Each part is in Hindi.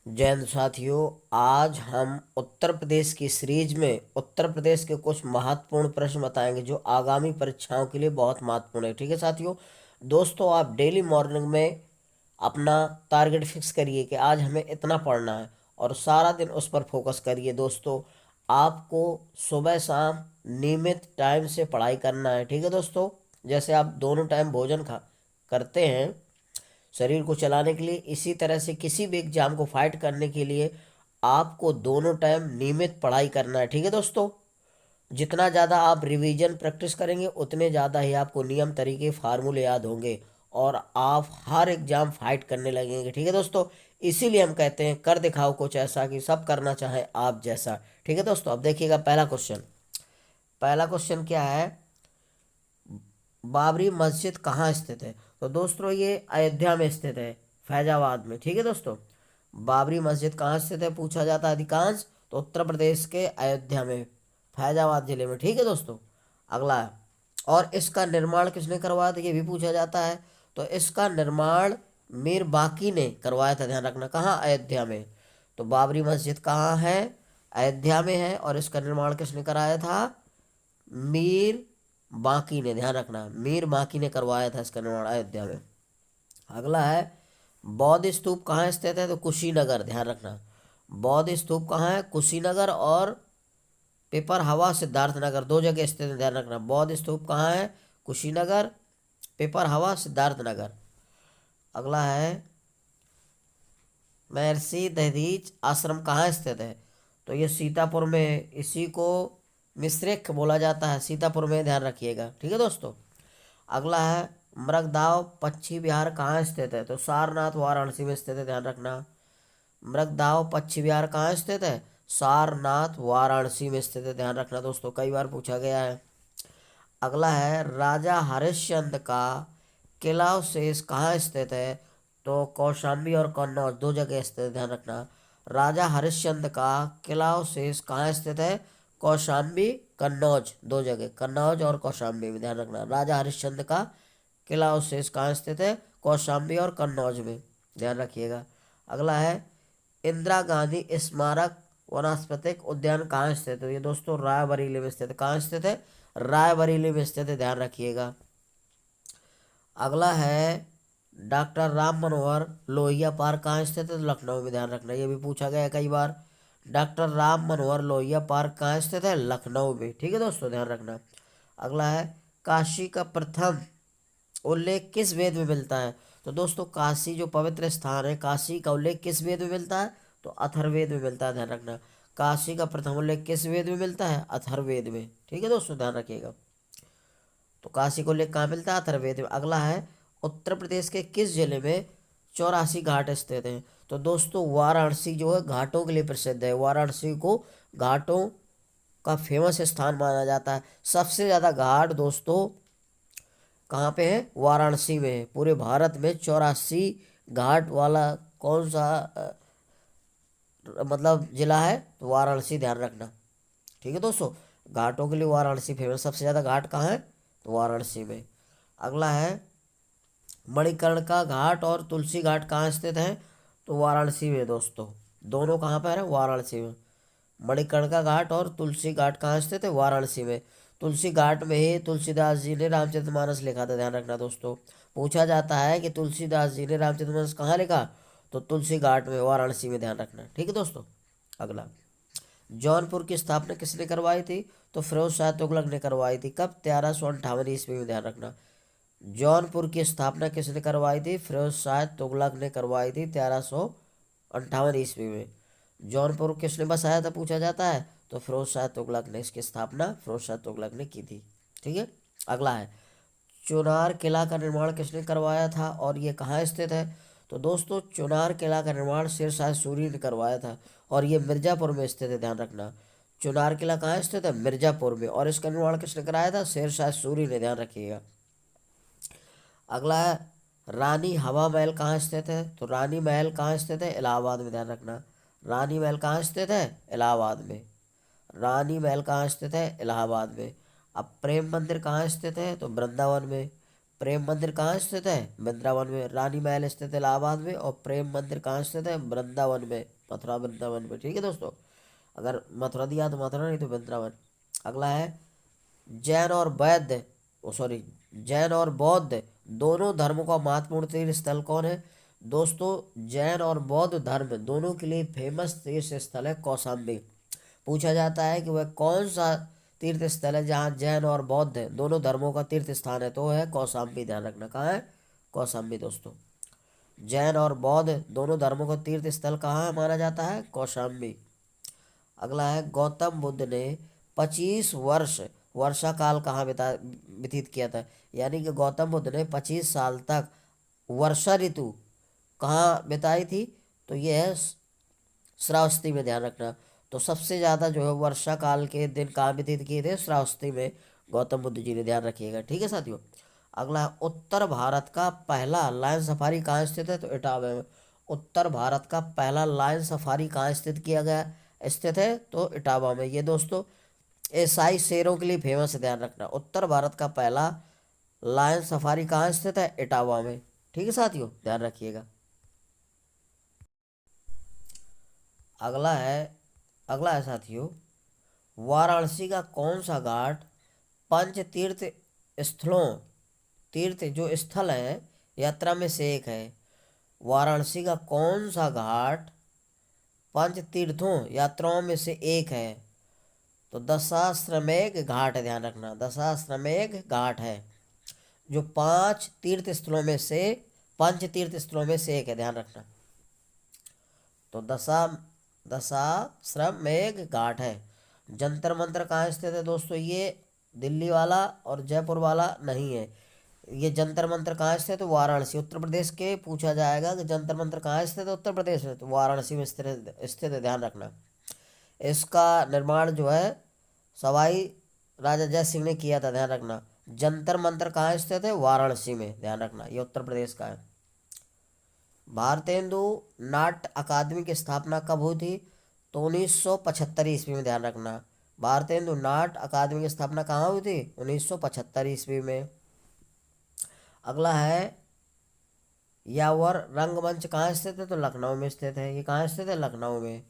जैन साथियों, आज हम उत्तर प्रदेश की सीरीज में उत्तर प्रदेश के कुछ महत्वपूर्ण प्रश्न बताएंगे जो आगामी परीक्षाओं के लिए बहुत महत्वपूर्ण है। ठीक है साथियों। दोस्तों, आप डेली मॉर्निंग में अपना टारगेट फिक्स करिए कि आज हमें इतना पढ़ना है और सारा दिन उस पर फोकस करिए। दोस्तों, आपको सुबह शाम नियमित टाइम से पढ़ाई करना है। ठीक है दोस्तों। जैसे आप दोनों टाइम भोजन खा करते हैं शरीर को चलाने के लिए, इसी तरह से किसी भी एग्जाम को फाइट करने के लिए आपको दोनों टाइम नियमित पढ़ाई करना है। ठीक है दोस्तों। जितना ज़्यादा आप रिवीजन प्रैक्टिस करेंगे उतने ज़्यादा ही आपको नियम तरीके फार्मूले याद होंगे और आप हर एग्जाम फाइट करने लगेंगे। ठीक है दोस्तों। इसीलिए हम कहते हैं कर दिखाओ कुछ ऐसा कि सब करना चाहे आप जैसा। ठीक है दोस्तों। अब देखिएगा पहला क्वेश्चन क्या है। बाबरी मस्जिद कहाँ स्थित है? तो दोस्तों ये अयोध्या में स्थित है, फैजाबाद में। ठीक है दोस्तों। बाबरी मस्जिद कहाँ स्थित है पूछा जाता है अधिकांश, तो उत्तर प्रदेश के अयोध्या में, फैजाबाद जिले में। ठीक है दोस्तों। अगला है, और इसका निर्माण किसने करवाया था, ये भी पूछा जाता है। तो इसका निर्माण मीर बाकी ने करवाया था। ध्यान रखना, कहाँ? अयोध्या में। तो बाबरी मस्जिद कहाँ है? अयोध्या में है। और इसका निर्माण किसने कराया था? मीर बाकी ने। ध्यान रखना, मीर बाकी ने करवाया था इसका निर्माण अयोध्या में। अगला है, बौद्ध स्तूप कहाँ स्थित है? तो कुशीनगर। ध्यान रखना, बौद्ध स्तूप कहाँ है? कुशीनगर और पेपर हवा सिद्धार्थनगर, दो जगह स्थित है। ध्यान रखना, बौद्ध स्तूप कहाँ है? कुशीनगर, पेपर हवा सिद्धार्थनगर। अगला है, महर्षि दहलीज आश्रम कहाँ स्थित है? तो ये सीतापुर में, इसी को मिश्रिक बोला जाता है, सीतापुर में। ध्यान रखिएगा। ठीक है दोस्तों। अगला है, मृगदाव पक्षी विहार कहाँ स्थित है? तो सारनाथ वाराणसी में स्थित है। ध्यान रखना, मृगदाव पक्षी विहार कहाँ स्थित है? सारनाथ वाराणसी में स्थित है। ध्यान रखना दोस्तों, कई बार पूछा गया है। अगला है, राजा हरिश्चंद्र का किला अवशेष कहाँ स्थित है? तो कौशाम्बी और कन्नौज, दो जगह स्थित है। ध्यान रखना, राजा हरिश्चंद्र का किला अवशेष कहाँ स्थित है? कौशाम्बी, कन्नौज, दो जगह, कन्नौज और कौशाम्बी में। ध्यान रखना, राजा हरिश्चंद्र का किला अवशेष कहाँ स्थित है? कौशाम्बी और कन्नौज में। ध्यान रखिएगा। अगला है, इंदिरा गांधी स्मारक वनस्पतिक उद्यान कहाँ स्थित है? ये दोस्तों रायबरेली में स्थित है। कहाँ स्थित है? रायबरेली में स्थित है। ध्यान रखिएगा। अगला है, डॉक्टर राम मनोहर लोहिया पार्क कहाँ स्थित है? तो लखनऊ में। ध्यान रखना, ये भी पूछा गया है कई बार। डॉक्टर राम मनोहर लोहिया पार्क कहाँ स्थित है? लखनऊ में। ठीक है दोस्तों, ध्यान रखना। अगला है, काशी का प्रथम उल्लेख किस वेद में मिलता है? तो दोस्तों काशी जो पवित्र स्थान है, काशी का उल्लेख किस वेद में मिलता है? तो अथर्ववेद में मिलता है। ध्यान रखना, काशी का प्रथम उल्लेख किस वेद में मिलता है? अथर्ववेद में। ठीक है दोस्तों, ध्यान रखिएगा। तो काशी को उल्लेख कहाँ मिलता है? अथर्ववेद में। अगला है, उत्तर प्रदेश के किस जिले में 84 घाट स्थित हैं? तो दोस्तों वाराणसी जो है घाटों के लिए प्रसिद्ध है। वाराणसी को घाटों का फेमस स्थान माना जाता है। सबसे ज़्यादा घाट दोस्तों कहाँ पे है? वाराणसी में है। पूरे भारत में 84 घाट वाला कौन सा मतलब जिला है? तो वाराणसी। ध्यान रखना। ठीक है दोस्तों, घाटों के लिए वाराणसी फेमस। सबसे ज़्यादा घाट कहाँ है? तो वाराणसी में। अगला है, मणिकर्णिका घाट और तुलसी घाट कहाँ स्थित है? तो वाराणसी में दोस्तों। दोनों कहाँ पर है? वाराणसी में। मणिकर्णिका घाट और तुलसी घाट कहाँ स्थित है? वाराणसी में। तुलसी घाट में ही तुलसीदास जी ने रामचरितमानस लिखा था। ध्यान रखना दोस्तों, पूछा जाता है कि तुलसीदास जी ने रामचरितमानस कहाँ लिखा? तो तुलसी घाट में, वाराणसी में। ध्यान रखना। ठीक है दोस्तों। अगला, जौनपुर की स्थापना किसने करवाई थी? तो फिरोज शाह तुगलक ने करवाई थी। कब? 1358 ईस्वी में। ध्यान रखना, जौनपुर की स्थापना किसने करवाई थी? फिरोज शाह तुगलक ने करवाई थी 1358 ईस्वी में। जौनपुर किसने बसाया था पूछा जाता है? तो फिरोज शाह तुगलक ने, इसकी स्थापना फिरोज शाह तुगलक ने की थी। ठीक है। अगला है, चुनार किला का निर्माण किसने करवाया था और ये कहाँ स्थित है? तो दोस्तों चुनार किला का निर्माण शेर शाह सूरी ने करवाया था और ये मिर्जापुर में स्थित है। ध्यान रखना, चुनार किला कहाँ स्थित है? मिर्जापुर में। और इसका निर्माण किसने कराया था? शेर शाह सूरी ने। ध्यान रखिएगा। अगला है, रानी हवा महल कहाँ स्थित है? तो रानी महल कहाँ स्थित है? इलाहाबाद में। ध्यान रखना, रानी महल कहाँ स्थित है? इलाहाबाद में। रानी महल कहाँ स्थित है? इलाहाबाद में। अब प्रेम मंदिर कहाँ स्थित है? तो वृंदावन में। प्रेम मंदिर कहाँ स्थित है? वृंदावन में। रानी महल स्थित है इलाहाबाद में, और प्रेम मंदिर कहाँ स्थित है? वृंदावन में, मथुरा वृंदावन में। ठीक है दोस्तों, अगर मथुरा दिया तो मथुरा, नहीं तो वृंदावन। अगला है जैन और बौद्ध, ओ सॉरी, जैन और बौद्ध दोनों धर्मों का महत्वपूर्ण तीर्थ स्थल कौन है? दोस्तों, जैन और बौद्ध धर्म दोनों के लिए फेमस तीर्थ स्थल है कौशाम्बी। पूछा जाता है कि वह कौन सा तीर्थ स्थल है जहाँ जैन और बौद्ध दोनों धर्मों का तीर्थ स्थान है, तो है कौशाम्बी। ध्यान रखना, कहाँ है? कौशाम्बी दोस्तों। जैन और बौद्ध दोनों धर्मों का तीर्थ स्थल कहाँ माना जाता है? कौशाम्बी। अगला है गौतम बुद्ध ने 25 वर्ष वर्षा काल कहाँ व्यतीत किया था? यानी कि गौतम बुद्ध ने 25 साल तक वर्षा ऋतु कहाँ बिताई थी? तो यह है श्रावस्ती में। ध्यान रखना, तो सबसे ज़्यादा जो है वर्षा काल के दिन कहाँ व्यतीत किए थे? श्रावस्ती में गौतम बुद्ध जी ने। ध्यान रखिएगा, ठीक है साथियों। अगला है उत्तर भारत का पहला लायन सफारी कहाँ स्थित है? तो इटावा में। उत्तर भारत का पहला लायन सफारी कहाँ स्थित है? तो इटावा में। ये दोस्तों एसाई शेरों के लिए फेमस है। ध्यान रखना, उत्तर भारत का पहला लायन सफारी कहाँ स्थित है? इटावा में। ठीक है साथियों, ध्यान रखिएगा। अगला है साथियों, वाराणसी का कौन सा घाट पंच तीर्थ जो स्थल है यात्रा में से एक है? वाराणसी का कौन सा घाट पंच तीर्थों यात्राओं में से एक है? तो दशाश्वमेध घाट है। ध्यान रखना, दशाश्वमेध घाट है जो पंच तीर्थ स्थलों में से एक है। ध्यान रखना, तो दशाश्वमेध घाट है। जंतर मंतर कहाँ स्थित है दोस्तों? ये दिल्ली वाला और जयपुर वाला नहीं है। ये जंतर मंतर कहाँ स्थित है? तो वाराणसी, उत्तर प्रदेश के। पूछा जाएगा कि जंतर मंतर कहाँ स्थित है उत्तर प्रदेश में, तो वाराणसी में स्थित है। ध्यान रखना, इसका निर्माण जो है सवाई राजा जय सिंह ने किया था। ध्यान रखना, जंतर मंतर कहाँ स्थित है? वाराणसी में। ध्यान रखना, ये उत्तर प्रदेश का है। भारतेंदु नाट्य अकादमी की स्थापना कब हुई थी? तो 1975 ईस्वी में। ध्यान रखना, भारतेंदु नाट्य अकादमी की स्थापना कहाँ हुई थी? 1975 ईस्वी में। अगला है यावर रंगमंच कहाँ स्थित है? तो लखनऊ में स्थित है। ये कहाँ स्थित है? लखनऊ में।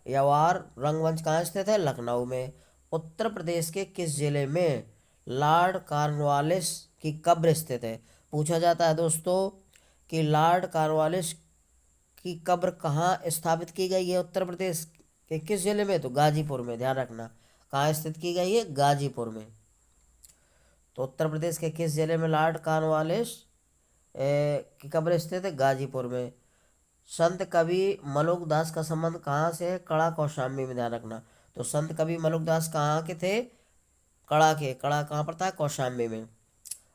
यावार रंगमंच कहाँ स्थित है? लखनऊ में। उत्तर प्रदेश के किस जिले में लॉर्ड कॉर्नवालिस की कब्र स्थित है? पूछा जाता है दोस्तों कि लॉर्ड कॉर्नवालिस की कब्र कहाँ स्थापित की गई है उत्तर प्रदेश के किस जिले में? तो गाजीपुर में। ध्यान रखना, कहाँ स्थित की गई है? गाजीपुर में। तो उत्तर प्रदेश के किस जिले में लॉर्ड कॉर्नवालिस की कब्र स्थित है? गाजीपुर में। संत कवि मलुकदास का संबंध कहाँ से है? कड़ा कौशाम्बी में। ध्यान रखना, तो संत कवि मलुकदास कहाँ के थे? कड़ा कहाँ पर था? कौशाम्बी में।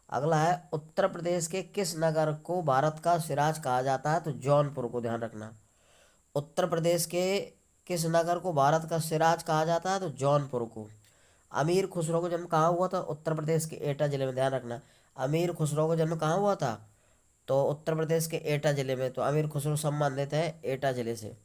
अगला है उत्तर प्रदेश के किस नगर को भारत का सिराज कहा जाता है? तो जौनपुर को। ध्यान रखना, उत्तर प्रदेश के किस नगर को भारत का सिराज कहा जाता है? तो जौनपुर को। अमीर खुसरो का जन्म कहाँ हुआ था? उत्तर प्रदेश के एटा जिले में। ध्यान रखना, अमीर खुसरो का जन्म कहाँ हुआ था? तो उत्तर प्रदेश के एटा जिले में। तो अमीर खुसरो संबंधित है एटा जिले से।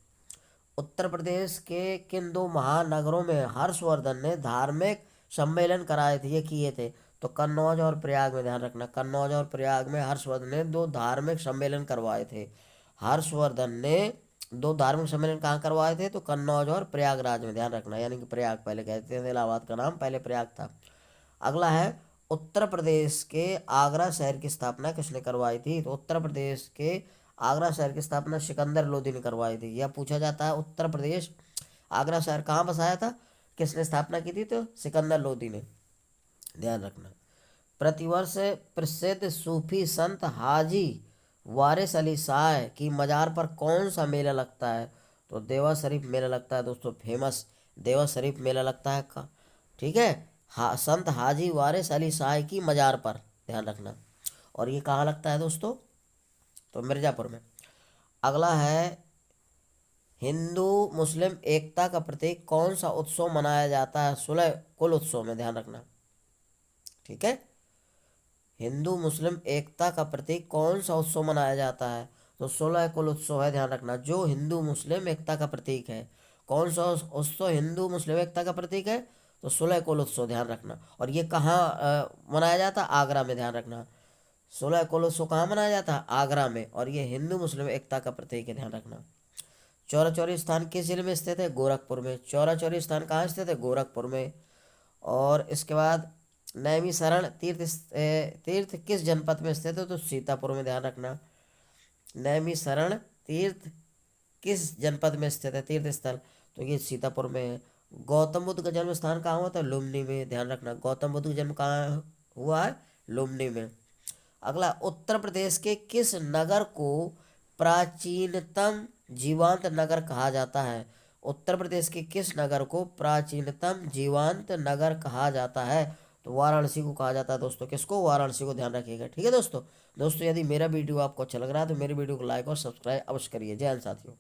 उत्तर प्रदेश के किन दो महानगरों में हर्षवर्धन ने धार्मिक सम्मेलन कराए थे? ये किए थे, तो कन्नौज और प्रयाग में। ध्यान रखना, कन्नौज और प्रयाग में हर्षवर्धन ने दो धार्मिक सम्मेलन करवाए थे। हर्षवर्धन ने दो धार्मिक सम्मेलन कहाँ करवाए थे? तो कन्नौज और प्रयागराज में। ध्यान रखना, यानी कि प्रयाग पहले कहते थे, इलाहाबाद का नाम पहले प्रयाग था। अगला है उत्तर प्रदेश के आगरा शहर की स्थापना किसने करवाई थी? तो उत्तर प्रदेश के आगरा शहर की स्थापना सिकंदर लोदी ने करवाई थी। यह पूछा जाता है उत्तर प्रदेश आगरा शहर कहाँ बसाया था, किसने स्थापना की थी? तो सिकंदर लोदी ने। ध्यान रखना, प्रतिवर्ष प्रसिद्ध सूफी संत हाजी वारिस अली शाह की मजार पर कौन सा मेला लगता है? तो देवा शरीफ मेला लगता है दोस्तों, फेमस देवा शरीफ मेला लगता है का। ठीक है, संत हाजी वारिस अली शाह की मजार पर। ध्यान रखना, और ये कहाँ लगता है दोस्तों? तो मिर्जापुर में। अगला है हिंदू मुस्लिम एकता का प्रतीक कौन सा उत्सव मनाया जाता है? 16 कुल उत्सव में। ध्यान रखना, ठीक है, हिंदू मुस्लिम एकता का प्रतीक कौन सा उत्सव मनाया जाता है? तो 16 कुल उत्सव है। ध्यान रखना, जो हिंदू मुस्लिम एकता का प्रतीक है। कौन सा उत्सव हिंदू मुस्लिम एकता का प्रतीक है? तो सोलह कोल उत्सव ध्यान रखना। और ये कहाँ मनाया जाता है? आगरा में, ध्यान रखना। सोलह कोल उत्सव कहाँ मनाया जाता है? आगरा में। और ये हिंदू मुस्लिम एकता का प्रतीक है, ध्यान रखना। चौरा चौरी स्थान किस जिले में स्थित है? गोरखपुर में। चौरा चौरी स्थान कहाँ स्थित है? गोरखपुर में। और इसके बाद नैमिषारण तीर्थ किस जनपद में स्थित है? तो सीतापुर में, ध्यान रखना। नैमिषारण तीर्थ किस जनपद में स्थित है तीर्थ स्थल? तो ये सीतापुर में है। गौतम बुद्ध का जन्म स्थान कहाँ हुआ था? लुम्बिनी में, ध्यान रखना। गौतम बुद्ध का जन्म कहाँ हुआ है? लुम्बिनी में। अगला, उत्तर प्रदेश के किस नगर को प्राचीनतम जीवांत नगर कहा जाता है? उत्तर प्रदेश के किस नगर को प्राचीनतम जीवांत नगर कहा जाता है? तो वाराणसी को कहा जाता है दोस्तों। किसको? वाराणसी को, ध्यान रखिएगा। ठीक है दोस्तों। दोस्तों यदि मेरा वीडियो आपको अच्छा लग रहा है तो मेरे वीडियो को लाइक और सब्सक्राइब अवश्य करिए। जय हिंद साथियों।